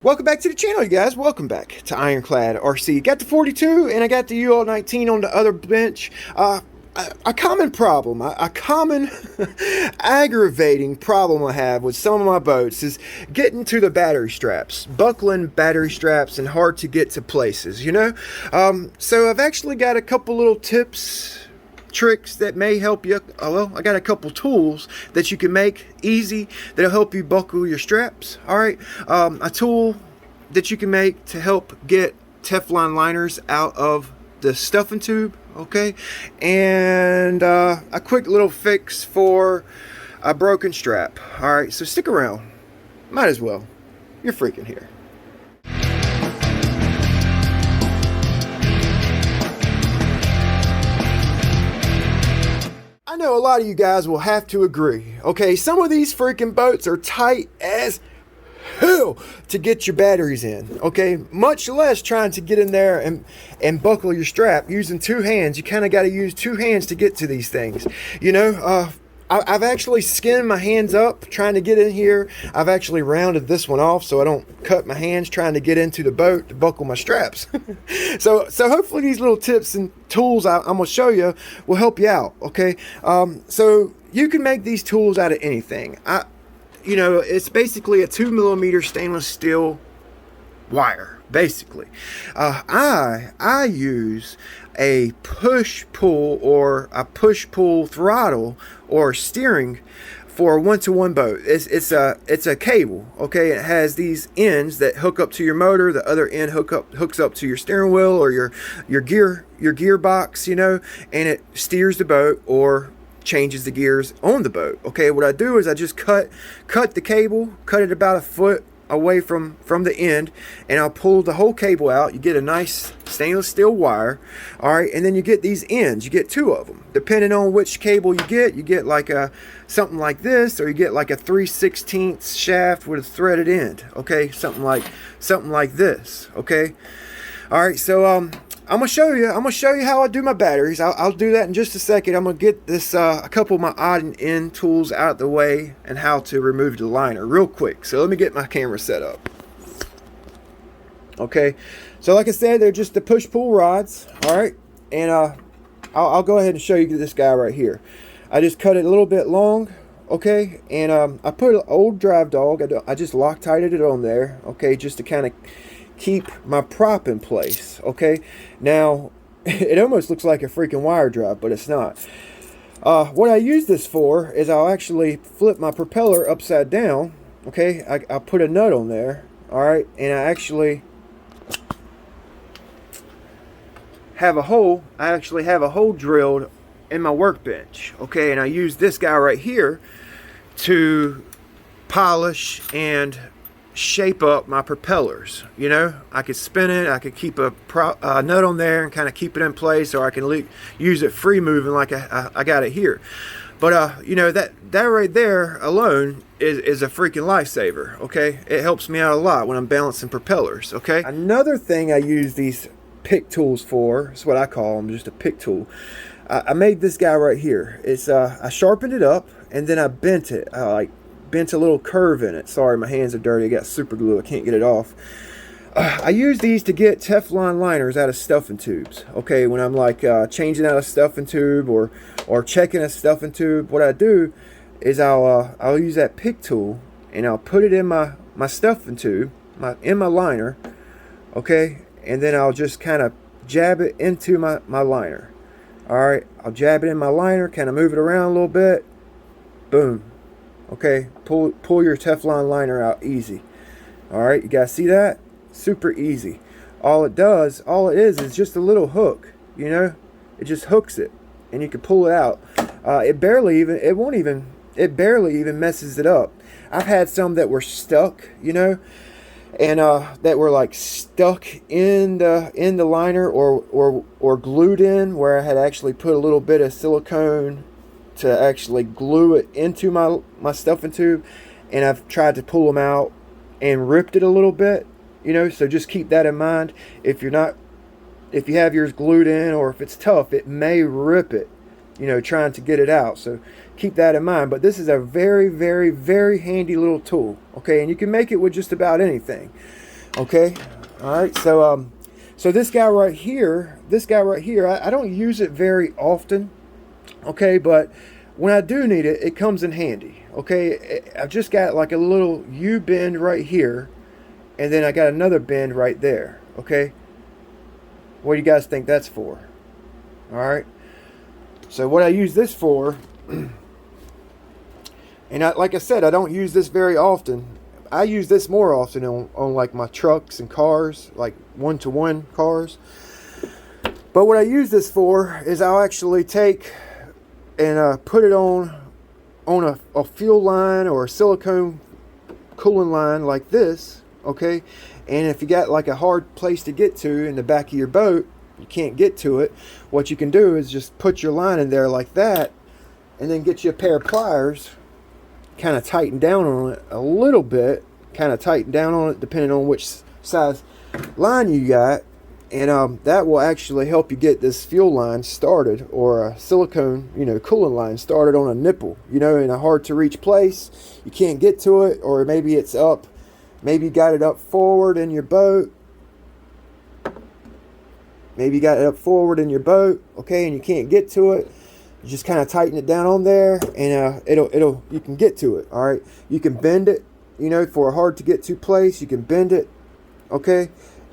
Welcome back to the channel, you guys. Welcome back to Ironclad RC. Got the 42 and I got the UL 19 on the other bench. A common problem, a common aggravating problem I have with some of my boats is getting to the battery straps, buckling battery straps, and hard to get to places, you know? So I've actually got a couple little tips, tricks that may help you. Well, I got a couple tools that you can make easy that'll help you buckle your straps. All right, a tool that you can make to help get Teflon liners out of the stuffing tube, okay, and a quick little fix for a broken strap. All right, so stick around, might as well, you're freaking here. I know a lot of you guys will have to agree, okay? Some of these freaking boats are tight as hell to get your batteries in, okay? Much less trying to get in there and buckle your strap using two hands. You kind of got to use two hands to get to these things, you know? I've actually skinned my hands up trying to get in here. I've actually rounded this one off so I don't cut my hands trying to get into the boat to buckle my straps. So hopefully these little tips and tools I'm going to show you will help you out, okay? So you can make these tools out of anything. You know, it's basically a 2mm stainless steel wire, basically. I use a push-pull or a push-pull throttle or steering for a one-to-one boat. It's a cable, okay? It has these ends that hook up to your motor. The other end hooks up to your steering wheel or your gearbox, you know, and it steers the boat or changes the gears on the boat. Okay, what I do is I just cut the cable, cut it about a foot away from the end, and I'll pull the whole cable out. You get a nice stainless steel wire, all right, and then you get these ends. You get two of them depending on which cable you get like a something like this, or you get like a 3/16 shaft with a threaded end, okay, something like this, okay. All right, so I'm gonna show you how I do my batteries. I'll do that in just a second. I'm gonna get this a couple of my odd and end tools out of the way and how to remove the liner real quick. So let me get my camera set up. Okay, so like I said, they're just the push-pull rods. All right, and I'll go ahead and show you this guy right here. I just cut it a little bit long, okay, and I put an old drive dog. I just Loctited it on there, okay, just to kind of keep my prop in place, okay? Now, it almost looks like a freaking wire drive, but it's not. What I use this for is I'll actually flip my propeller upside down, okay? I'll put a nut on there, all right? And I actually have a hole. I actually have a hole drilled in my workbench, okay? And I use this guy right here to polish and shape up my propellers. You know, I could spin it, I could keep a nut on there and kind of keep it in place, or I can use it free moving like I got it here. But you know, that right there alone is a freaking lifesaver, okay? It helps me out a lot when I'm balancing propellers, okay? Another thing I use these pick tools for, that's what I call them, just a pick tool. I made this guy right here. It's I sharpened it up and then I bent it. I bent a little curve in it. Sorry, my hands are dirty. I got super glue. I can't get it off. I use these to get Teflon liners out of stuffing tubes. Okay, when I'm like changing out a stuffing tube or checking a stuffing tube, what I do is I'll use that pick tool and I'll put it in my stuffing tube, in my liner, okay, and then I'll just kind of jab it into my liner. All right, I'll jab it in my liner, kind of move it around a little bit, boom. Okay, pull your Teflon liner out easy. All right, you guys see that? Super easy. All it is just a little hook, you know? It just hooks it and you can pull it out. It barely even messes it up. I've had some that were stuck, you know, and that were like stuck in the liner or glued in, where I had actually put a little bit of silicone to actually glue it into my stuffing tube, and I've tried to pull them out and ripped it a little bit, you know. So just keep that in mind. If you have yours glued in, or if it's tough, it may rip it, you know, trying to get it out. So keep that in mind. But this is a very, very, very handy little tool, okay? And you can make it with just about anything. Okay, all right. So this guy right here, I don't use it very often. Okay, but when I do need it, it comes in handy. Okay, I've just got like a little U bend right here, and then I got another bend right there. Okay, what do you guys think that's for? All right. So what I use this for, and like I said, I don't use this very often. I use this more often on like my trucks and cars, like one-to-one cars. But what I use this for is I'll actually take and put it on a fuel line or a silicone cooling line like this, okay? And if you got like a hard place to get to in the back of your boat, you can't get to it, what you can do is just put your line in there like that, and then get you a pair of pliers, kind of tighten down on it a little bit, depending on which size line you got, and that will actually help you get this fuel line started, or a silicone, cooling line started on a nipple, in a hard to reach place. You can't get to it, or maybe it's up, maybe you got it up forward in your boat. Okay, and you can't get to it. You just kind of tighten it down on there, and you can get to it. All right, you can bend it, for a hard to get to place. You can bend it, okay,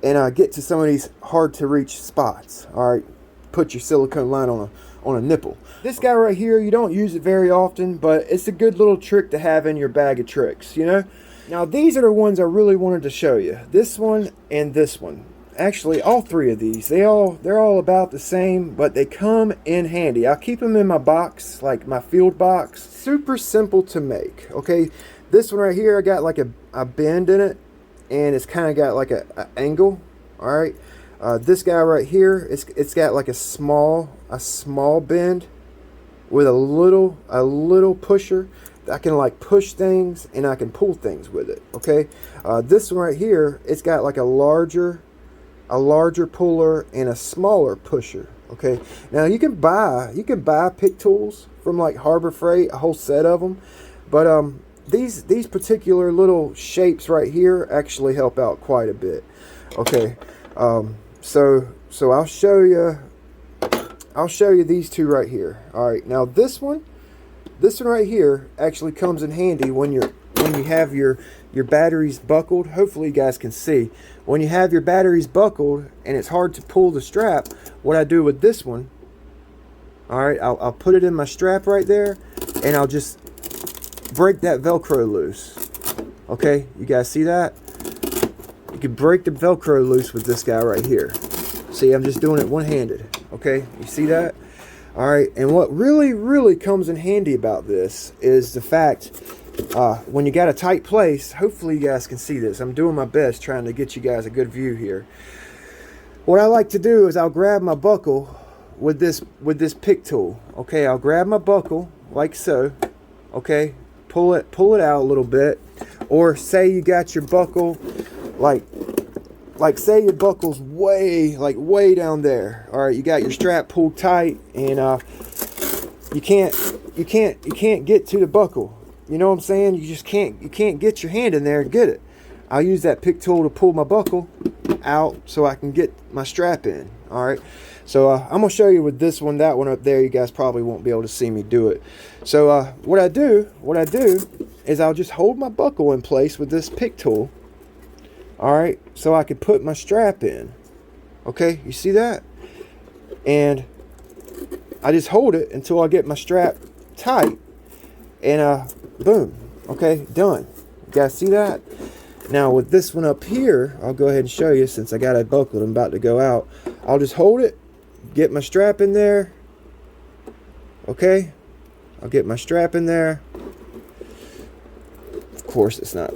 and get to some of these hard to reach spots. All right, put your silicone line on a nipple. This guy right here, you don't use it very often, but it's a good little trick to have in your bag of tricks. Now these are the ones I really wanted to show you. This one and this one. Actually, all three of these, they're all about the same, but they come in handy. I'll keep them in my box, like my field box. Super simple to make. Okay, this one right here, I got like a bend in it, and it's kind of got like a angle. All right, this guy right here, it's got like a small bend with a little pusher. I can like push things and I can pull things with it. Okay, this one right here, it's got like a larger puller and a smaller pusher. Okay, now you can buy pick tools from like Harbor Freight, a whole set of them, but these particular little shapes right here actually help out quite a bit. Okay, so I'll show you these two right here. All right, now this one right here actually comes in handy when you have your batteries buckled. Hopefully you guys can see. When you have your batteries buckled and it's hard to pull the strap, what I do with this one, all right, I'll put it in my strap right there, and I'll just break that Velcro loose. Okay, you guys see that? You can break the Velcro loose with this guy right here. See, I'm just doing it one-handed. Okay, you see that? All right, and what really comes in handy about this is the fact, when you got a tight place, hopefully you guys can see this. I'm doing my best trying to get you guys a good view here. What I like to do is I'll grab my buckle with this pick tool. Okay, I'll grab my buckle like so. Okay, pull it out a little bit, or say you got your buckle like say your buckle's way down there. All right, you got your strap pulled tight, and you can't get to the buckle. You know what I'm saying? You can't get your hand in there and get it. I'll use that pick tool to pull my buckle out so I can get my strap in. All right, so I'm gonna show you with this one. That one up there, you guys probably won't be able to see me do it. So what I do is I'll just hold my buckle in place with this pick tool. All right, so I can put my strap in. Okay, you see that? And I just hold it until I get my strap tight, and boom. Okay, done. You guys see that? Now with this one up here, I'll go ahead and show you, since I got it buckled, I'm about to go out. I'll just hold it, get my strap in there. Okay, I'll get my strap in there. Of course, it's not.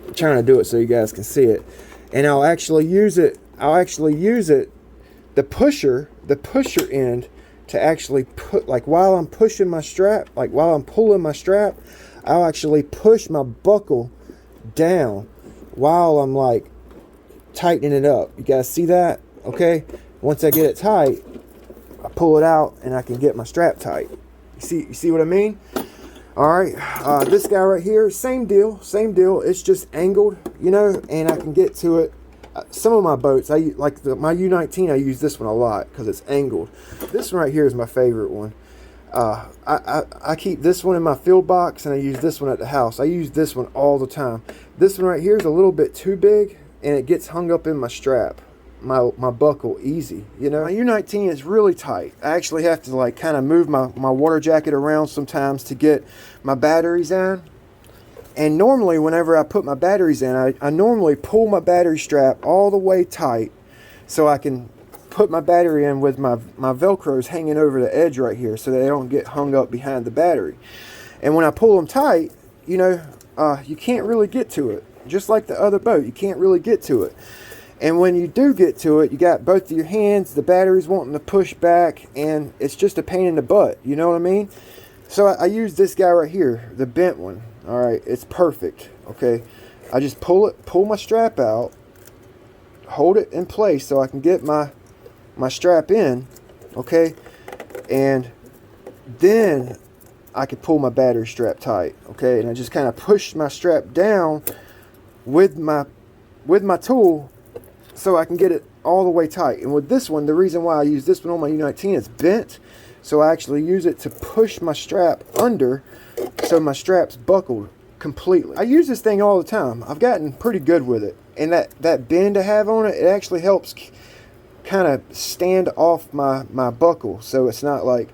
I'm trying to do it so you guys can see it, and I'll actually use it. The pusher end to actually put, like, while I'm pushing my strap, like while I'm pulling my strap, I'll actually push my buckle down while I'm like tightening it up. You guys see that? Okay, once I get it tight, I pull it out and I can get my strap tight. You see what I mean? All right, this guy right here, same deal. It's just angled, you know, and I can get to it. Some of my boats, my U19, I use this one a lot because it's angled. This one right here is my favorite one. I keep this one in my field box, and I use this one at the house. I use this one all the time. This one right here is a little bit too big, and it gets hung up in my strap, my buckle easy, you know. My U19 is really tight. I actually have to like kind of move my water jacket around sometimes to get my batteries in. And normally whenever I put my batteries in, I normally pull my battery strap all the way tight so I can put my battery in with my velcros hanging over the edge right here so they don't get hung up behind the battery. And when I pull them tight, you know, you can't really get to it. Just like the other boat, you can't really get to it. And when you do get to it, you got both of your hands, the battery's wanting to push back, and it's just a pain in the butt, you know what I mean? So I use this guy right here, the bent one. All right, it's perfect, okay? I just pull my strap out, hold it in place so I can get my strap in, okay? And then I can pull my battery strap tight, okay? And I just kind of push my strap down with my tool so I can get it all the way tight. And with this one, the reason why I use this one on my U19, it's bent, so I actually use it to push my strap under so my strap's buckled completely. I use this thing all the time. I've gotten pretty good with it. And that bend I have on it, it actually helps kind of stand off my buckle so it's not like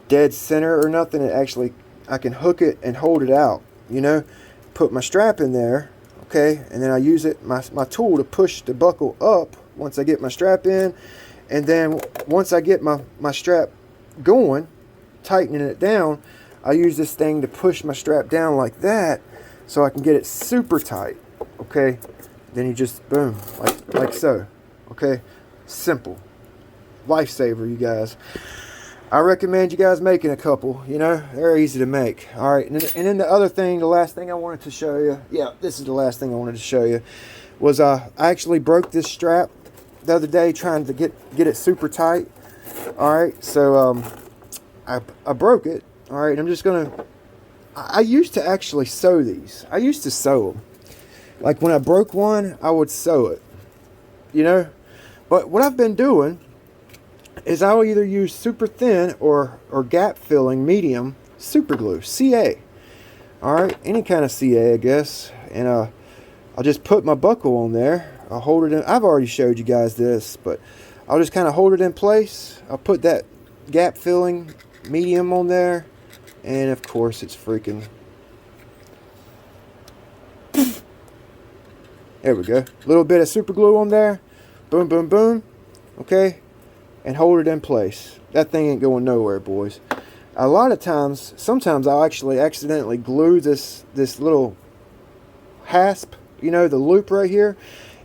dead center or nothing. It actually, I can hook it and hold it out, you know, put my strap in there, okay, and then I use it, my tool to push the buckle up once I get my strap in. And then once I get my strap going, tightening it down, I use this thing to push my strap down like that so I can get it super tight, okay? Then you just, boom, like so, okay? Simple. Lifesaver, you guys. I recommend you guys making a couple, you know? They're easy to make. All right, and then the other thing, the last thing I wanted to show you, yeah, this is the last thing I wanted to show you, was I actually broke this strap the other day trying to get it super tight. All right, so I broke it. All right, I'm just gonna, I used to actually sew these. I used to sew them. Like when I broke one, I would sew it, you know? But what I've been doing is I'll either use super thin or gap filling medium super glue, CA. All right, any kind of CA, I guess. And I'll just put my buckle on there. I'll hold it in. I've already showed you guys this, but I'll just kind of hold it in place. I'll put that gap filling medium on there. And of course it's freaking, there we go, a little bit of super glue on there, boom boom boom, okay, and hold it in place. That thing ain't going nowhere, boys. A lot of times, sometimes I'll actually accidentally glue this little hasp, you know, the loop right here.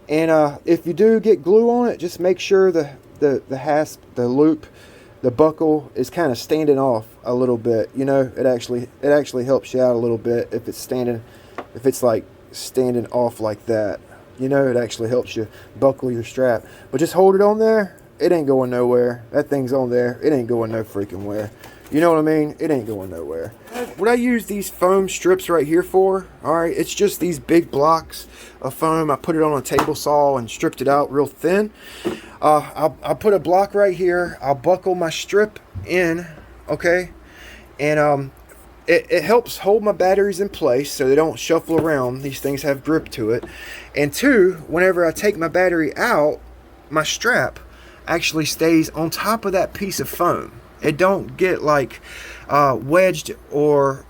And if you do get glue on it, just make sure the hasp, the loop, the buckle is kind of standing off a little bit, you know. It actually helps you out a little bit if it's like standing off like that, you know. It actually helps you buckle your strap. But just hold it on there. It ain't going nowhere. That thing's on there. It ain't going no freaking where. You know what I mean? It ain't going nowhere. What I use these foam strips right here for, all right, it's just these big blocks of foam. I put it on a table saw and stripped it out real thin. I'll put a block right here. I'll buckle my strip in, okay, and it helps hold my batteries in place so they don't shuffle around. These things have grip to it. And two, whenever I take my battery out, my strap actually stays on top of that piece of foam. It don't get like wedged or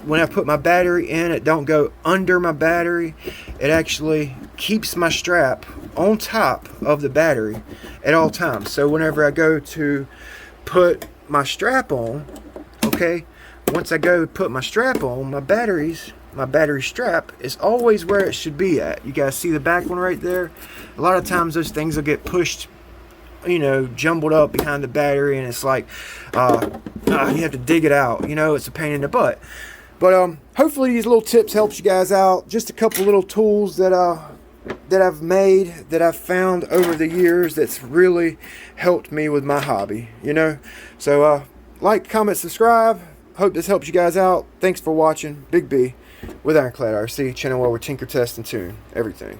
when I put my battery in, it don't go under my battery. It actually keeps my strap on top of the battery at all times. So whenever I go to put my strap on, okay, once I go put my strap on, my battery strap is always where it should be at. You guys see the back one right there? A lot of times those things will get pushed, you know, jumbled up behind the battery, and it's like you have to dig it out, you know. It's a pain in the butt. But hopefully these little tips helps you guys out. Just a couple little tools that I've made, that I've found over the years, that's really helped me with my hobby, you know. So like, comment, subscribe, hope this helps you guys out. Thanks for watching. Big B with Ironclad RC, channel where we tinker, test, and tune everything.